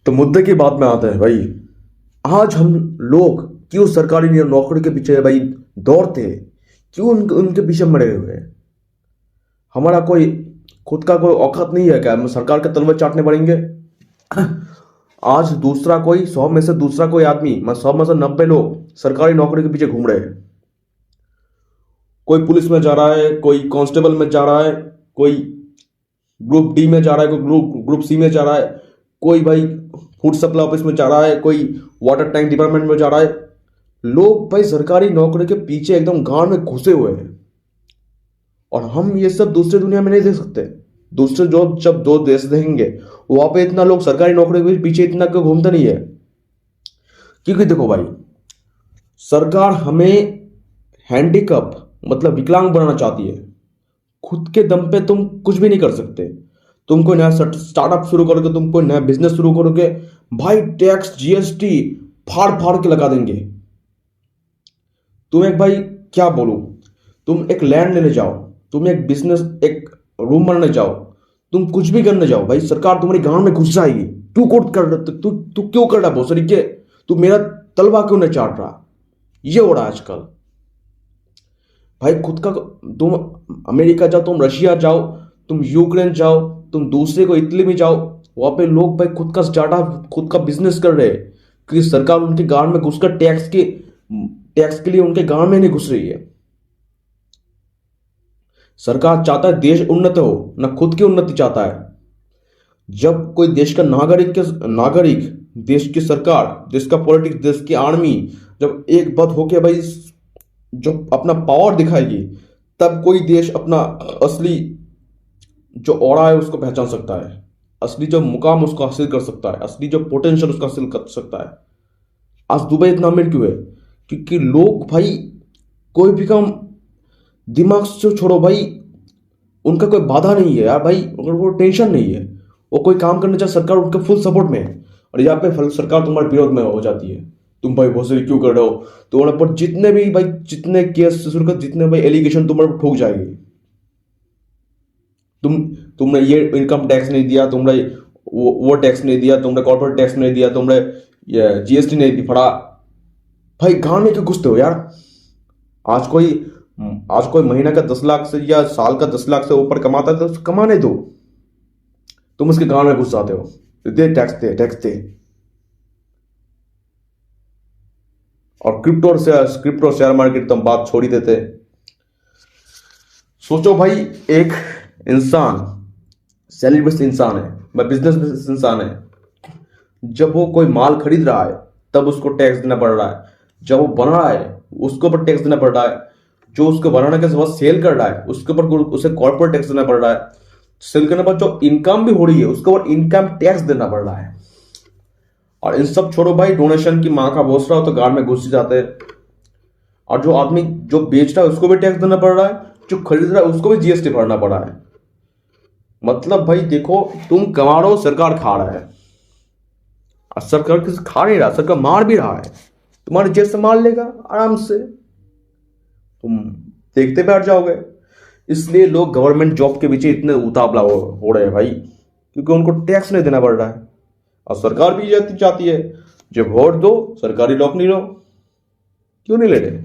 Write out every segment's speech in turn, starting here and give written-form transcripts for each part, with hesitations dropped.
तो मुद्दे की बात में आते हैं भाई। आज हम लोग क्यों सरकारी नौकरी के पीछे भाई दौड़ते हैं? क्यों उनके पीछे मरे हुए हैं? हमारा कोई खुद का कोई औकात नहीं है क्या? हम सरकार के तलवे चाटने पड़ेंगे? आज दूसरा कोई 100 में से दूसरा कोई आदमी, मैं 100 में से 90 लोग सरकारी नौकरी के पीछे घूम रहे हैं। कोई पुलिस में जा रहा है, कोई कांस्टेबल में जा रहा है, कोई ग्रुप डी में जा रहा है, कोई ग्रुप सी में जा रहा है, कोई भाई फूड सप्लाई ऑफिस में जा रहा है, कोई वाटर टैंक डिपार्टमेंट में जा रहा है। लोग भाई सरकारी नौकरी के पीछे एकदम गांड में घुसे हुए हैं। और हम ये सब दूसरी दुनिया में नहीं देख सकते। दूसरे जो जब दो देश देखेंगे वहां पे इतना लोग सरकारी नौकरी के पीछे इतना क्यों घूमते नहीं है? क्योंकि देखो भाई, सरकार हमें हैंडीकैप मतलब विकलांग बनाना चाहती है। खुद के दम पे तुम कुछ भी नहीं कर सकते। तुम कोई नया स्टार्टअप शुरू करोगे, तुम कोई नया बिजनेस शुरू करोगे, भाई टैक्स जीएसटी फाड़ फाड़ के लगा देंगे। तुम एक भाई क्या बोलूं, तुम एक लैंड लेने जाओ, तुम एक बिजनेस एक रूम बनाने जाओ, तुम कुछ भी करने जाओ, भाई सरकार तुम्हारी गांव में घुस जाएगी। तू कोट कर रहा, तू क्यों कर रहा भोसड़ी के? तू मेरा तलवा क्यों नहीं चाट रहा? ये हो रहा है आजकल भाई। खुद का तुम अमेरिका जाओ, तुम रशिया जाओ, तुम यूक्रेन जाओ, तुम दूसरे को इटली में जाओ, वहां पे लोग भाई खुद का स्टार्टअप खुद का बिजनेस कर रहे हैं क्योंकि सरकार उनके गांव में घुसकर टैक्स के लिए उनके गांव में नहीं घुस रही है। सरकार चाहता है देश उन्नत हो, ना खुद की उन्नति चाहता है। जब कोई देश का नागरिक देश की सरकार, देश का पॉलिटिक्स, देश की आर्मी जब एक बद होके भाई जो अपना पावर दिखाएगी, तब कोई देश अपना असली जो ऑरा है उसको पहचान सकता है, असली जो मुकाम उसको हासिल कर सकता है, असली जो पोटेंशियल उसका हासिल कर सकता है। आज दुबई इतना अमीर क्यों है? क्योंकि लोग भाई कोई भी काम दिमाग से छोड़ो भाई, उनका कोई बाधा नहीं है यार भाई, उनको टेंशन नहीं है। वो कोई काम करना चाहे सरकार उनके फुल सपोर्ट में है। और यहाँ पे सरकार तुम्हारे विरोध में हो जाती है। तुम भाई बहुत क्यों कर रहे हो? तुम्हारे पर जितने भी भाई जितने केस शुरू कर, जितने भाई एलिगेशन तुम्हारे पर ठोक जाएगी। तुमने ये इनकम टैक्स नहीं दिया, तुमने वो टैक्स नहीं दिया, तुमने कॉर्पोरेट टैक्स नहीं दिया, तुमने जीएसटी नहीं फड़ा। भाई गांव में क्यों घुसते हो यार? आज कोई महीना का 10 लाख से या साल का 10 लाख से ऊपर कमाता है तो कमाने दो। तुम उसके गांव में घुस जाते हो, दे टैक्स दे। और क्रिप्टो शेयर मार्केट तो हम बात छोड़ ही देते। सोचो भाई, एक इंसान सैलरी बेस्ड इंसान है, मैं बिजनेस बेस्ड इंसान है। जब वो कोई माल खरीद रहा है तब उसको टैक्स देना पड़ रहा है, जब वो बना रहा है उसके ऊपर टैक्स देना पड़ रहा है, जो उसको बनाने के बाद सेल कर रहा है उसके ऊपर उसे कॉर्पोरेट टैक्स देना पड़ रहा है, सेल करने के बाद जो इनकम भी हो रही है उसके ऊपर इनकम टैक्स देना पड़ रहा है। और इन सब छोड़ो भाई, डोनेशन की मां का बोस रहा हो तो गाड़ में घुस जाते हैं। और जो आदमी जो बेच रहा है उसको भी टैक्स देना पड़ रहा है, जो खरीद रहा है उसको भी जीएसटी भरना पड़ रहा है। मतलब भाई देखो, तुम कमा रहे हो, सरकार खा रहा है। और सरकार किसी खा नहीं रहा, सरकार मार भी रहा है। तुम्हारे जेब से मार लेगा आराम से, तुम देखते बैठ जाओगे। इसलिए लोग गवर्नमेंट जॉब के पीछे इतने उतावला हो रहे हैं भाई, क्योंकि उनको टैक्स नहीं देना पड़ रहा है। और सरकार भी चाहती है जब वोट दो सरकारी नौकरी लो, क्यों नहीं ले रहे?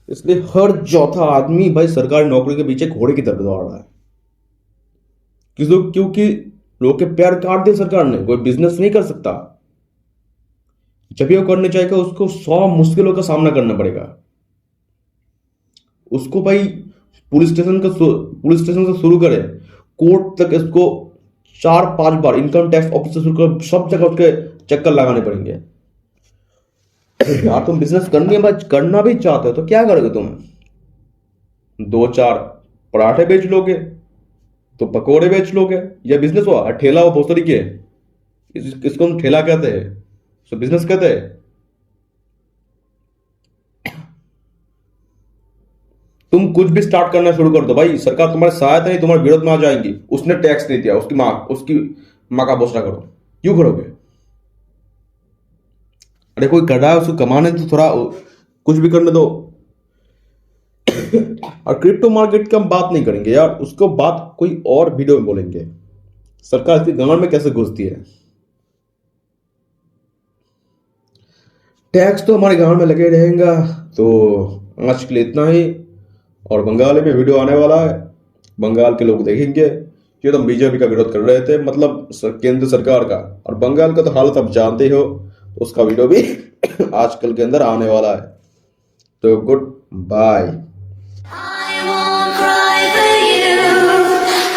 इसलिए हर चौथा आदमी भाई सरकारी नौकरी के पीछे घोड़े की तरह दौड़ रहा है। क्योंकि लोग के पैर काट दिए सरकार ने, कोई बिजनेस नहीं कर सकता। जब भी वो करने जाएगा उसको 100 मुश्किलों का सामना करना पड़ेगा। उसको भाई पुलिस स्टेशन से शुरू करे, कोर्ट तक इसको 4-5 बार इनकम टैक्स ऑफिस से शुरू कर सब जगह उसके चक्कर लगाने पड़ेंगे। यार तुम बिजनेस करना भी चाहते हो तो क्या करोगे? तुम 2-4 पराठे बेच लोगे, तो पकोड़े बेच लोगे, या बिजनेस हुआ ठेला हो बहुत तरीके। इसको हम ठेला कहते हैं, तो बिजनेस कहते हैं। तुम कुछ भी स्टार्ट करना शुरू कर दो भाई, सरकार तुम्हारे सहायता नहीं तुम्हारे विरोध में आ जाएंगी। उसने टैक्स नहीं दिया, उसकी माँ का बोझना करो, क्यों करोगे? अरे कोई कर रहा है उसको कमाने तो थोड़ा कुछ भी करने दो। और क्रिप्टो मार्केट की हम बात नहीं करेंगे यार, उसको बात कोई और वीडियो में बोलेंगे। सरकार इसकी गांड में कैसे घुसती है। टैक्स तो हमारे गांड में लगे रहेगा। तो आज के लिए इतना ही। और बंगाली में वीडियो आने वाला है, बंगाल के लोग देखेंगे। ये तो बीजेपी का विरोध कर रहे थे, मतलब केंद्र सरकार का। और बंगाल का तो हालत आप जानते हो, तो उसका वीडियो भी आजकल के अंदर आने वाला है। तो good bye. I won't cry for you.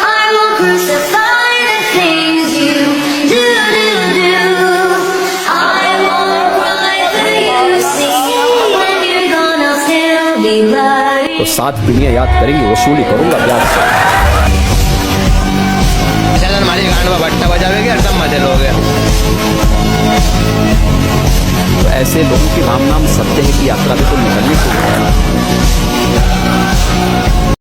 I won't crucify the things you do. I won't cry for you. See, when you're gone, I'll still be by you. तो 7 पीढ़ियां याद करेंगी, वसूली करूंगा ब्याज से। चलन हमारी गांड में भट्टा बजावेगी और सब मजे लोगे। तो ऐसे लोगों की राम नाम सत्य है की यात्रा में तो निकलने को